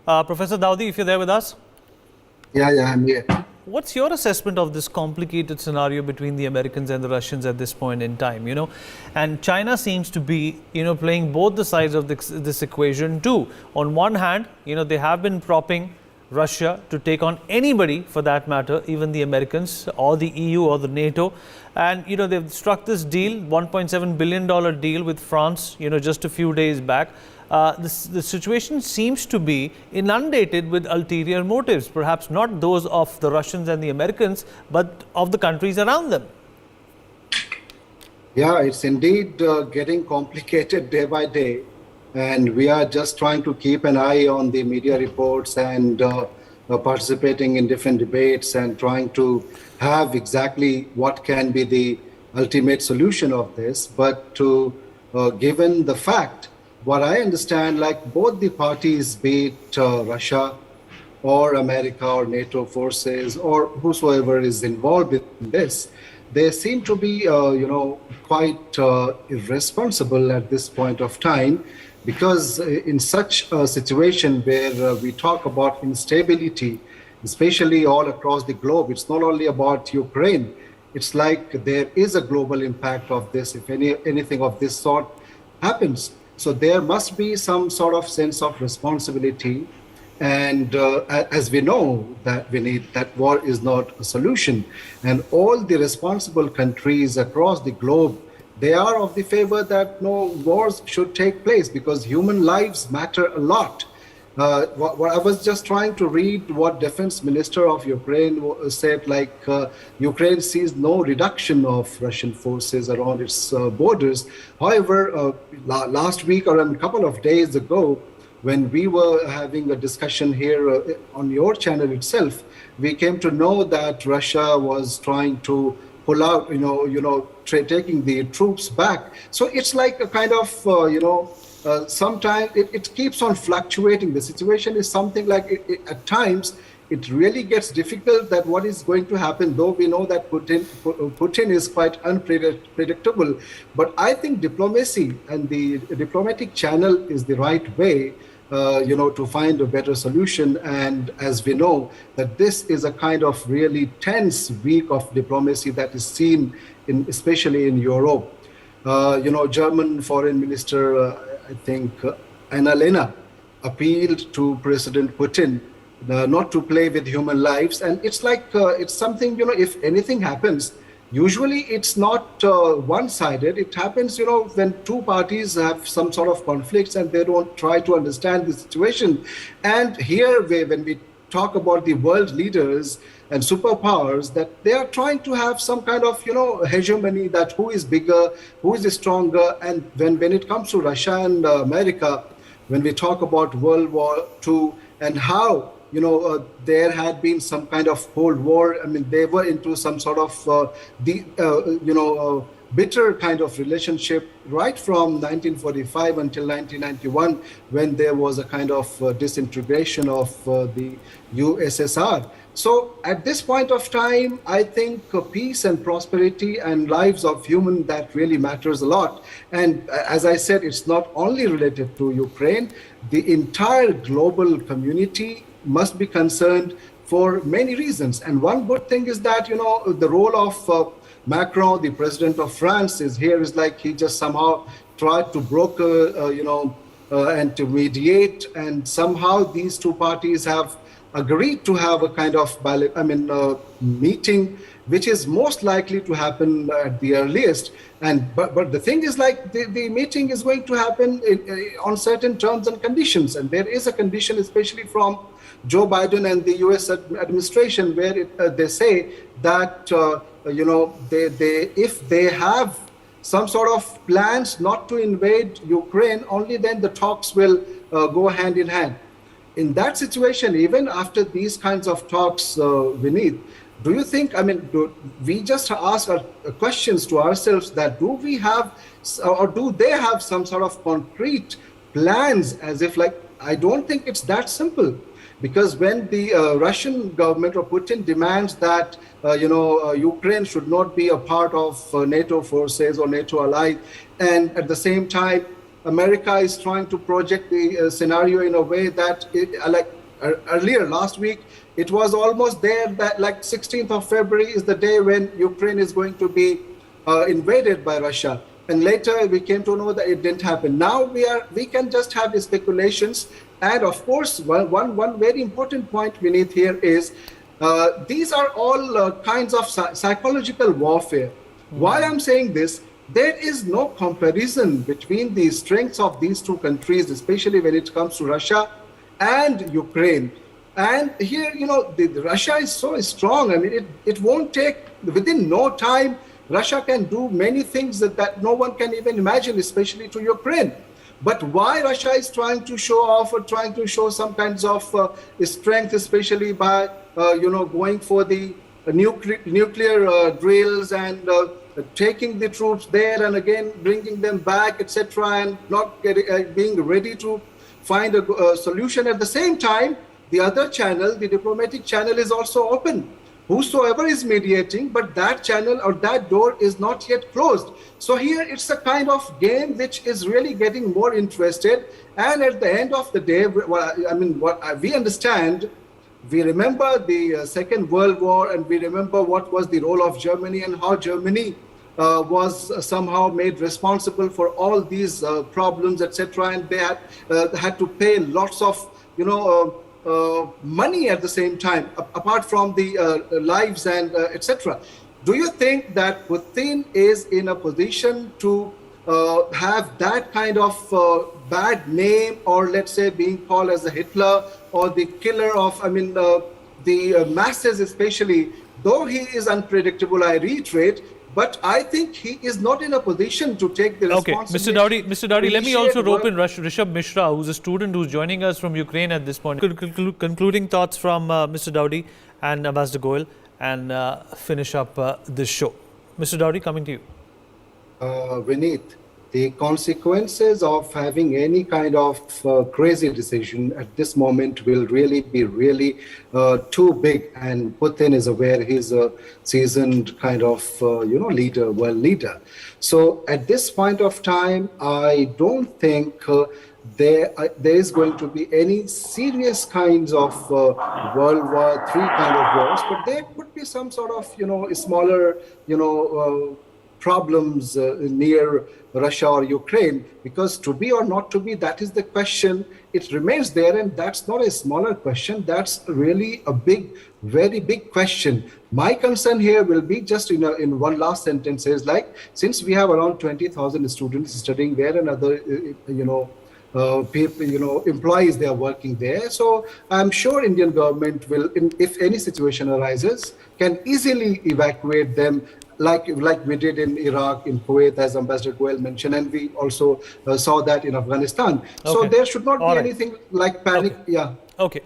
Professor Daudi, if you're there with us, Yeah, I'm here. what's your assessment of this complicated scenario between the Americans and the Russians at this point in time? And China seems to be, playing both the sides of this equation too. On one hand, they have been propping Russia to take on anybody for that matter, even the Americans or the EU or the NATO. And, they've struck this deal, $1.7 billion deal with France, just a few days back. The situation seems to be inundated with ulterior motives, perhaps not those of the Russians and the Americans, but of the countries around them. Yeah, it's indeed getting complicated day by day. And we are just trying to keep an eye on the media reports and participating in different debates and trying to have exactly what can be the ultimate solution of this. But given the fact, what I understand, like both the parties, be it Russia or America or NATO forces or whosoever is involved in this, they seem to be, quite irresponsible at this point of time, because in such a situation where we talk about instability, especially all across the globe, it's not only about Ukraine. It's like there is a global impact of this if anything of this sort happens. So there must be some sort of sense of responsibility. And as we know that we need, that war is not a solution. And all the responsible countries across the globe, they are of the favor that no wars should take place because human lives matter a lot. What I was just trying to read what Defense Minister of Ukraine said, like Ukraine sees no reduction of Russian forces around its borders. However, last week or a couple of days ago, when we were having a discussion here on your channel itself, we came to know that Russia was trying to pull out, taking the troops back. So it's like a kind of, sometimes it keeps on fluctuating. The situation is something like at times it really gets difficult that what is going to happen, though we know that Putin is quite unpredictable. But I think diplomacy and the diplomatic channel is the right way to find a better solution. And as we know, that this is a kind of really tense week of diplomacy that is seen especially in Europe. German Foreign Minister, I think, Annalena, appealed to President Putin not to play with human lives. And it's like, it's something, if anything happens, usually it's not one-sided. It happens, when two parties have some sort of conflicts and they don't try to understand the situation. And here, when we talk about the world leaders and superpowers, that they are trying to have some kind of, hegemony, that who is bigger, who is stronger. And when it comes to Russia and America, when we talk about World War II and how there had been some kind of Cold War. I mean, they were into some sort of bitter kind of relationship right from 1945 until 1991, when there was a kind of disintegration of the USSR. So at this point of time, I think peace and prosperity and lives of human, that really matters a lot. And as I said, it's not only related to Ukraine. The entire global community must be concerned for many reasons. And one good thing is that, the role of Macron, the president of France, is here is like he just somehow tried to broker, and to mediate. And somehow these two parties have agreed to have a kind of meeting, which is most likely to happen at the earliest. And but the thing is, like, the meeting is going to happen on certain terms and conditions. And there is a condition, especially from Joe Biden and the U.S. administration, where they say that if they have some sort of plans not to invade Ukraine, only then the talks will go hand in hand. In that situation, even after these kinds of talks, Vineet, do you think, do we just ask our questions to ourselves that do we have, or do they have some sort of concrete plans, as if, like, I don't think it's that simple. Because when the Russian government or Putin demands that Ukraine should not be a part of NATO forces or NATO allies, and at the same time America is trying to project the scenario in a way that, earlier last week, it was almost there that like 16th of February is the day when Ukraine is going to be invaded by Russia. And later we came to know that it didn't happen. Now we can just have the speculations. And of course, one very important point beneath here is these are all kinds of psychological warfare. Why I'm saying this, there is no comparison between the strengths of these two countries, especially when it comes to Russia and Ukraine. And here, the Russia is so strong. I mean, it won't take, within no time, Russia can do many things that no one can even imagine, especially to Ukraine. But why Russia is trying to show off or trying to show some kinds of strength, especially by, going for the nuclear drills and taking the troops there and again bringing them back, etc., and not being ready to find a solution. At the same time, the other channel, the diplomatic channel, is also open. Whosoever is mediating, but that channel or that door is not yet closed. So here it's a kind of game which is really getting more interested. And at the end of the day, what we understand, we remember the Second World War, and we remember what was the role of Germany and how Germany was somehow made responsible for all these problems, etc. And they had to pay lots of, money at the same time, apart from the lives and etc. Do you think that Putin is in a position to have that kind of bad name, or let's say being called as a Hitler or the killer of, the masses especially, though he is unpredictable, I reiterate, but I think he is not in a position to take the responsibility. Okay, Mr. Daudi, let me also rope in Rishabh Mishra, who's a student who's joining us from Ukraine at this point. Concluding thoughts from Mr. Daudi and Ambassador Goel, and finish up this show. Mr. Daudi, coming to you. Vineet, the consequences of having any kind of crazy decision at this moment will really be too big. And Putin is aware he's a seasoned kind of, leader, world leader. So at this point of time, I don't think there is going to be any serious kinds of World War III kind of wars, but there could be some sort of, smaller, problems near Russia or Ukraine, because to be or not to be, that is the question. It remains there, and that's not a smaller question. That's really a very big question. My concern here will be just in one last sentence is like, since we have around 20,000 students studying there and other, people, employees, they are working there. So I'm sure Indian government will, if any situation arises, can easily evacuate them, like we did in Iraq, in Kuwait, as Ambassador Goel mentioned, and we also saw that in Afghanistan. Okay. So there should not be anything like panic. Okay. Yeah. Okay.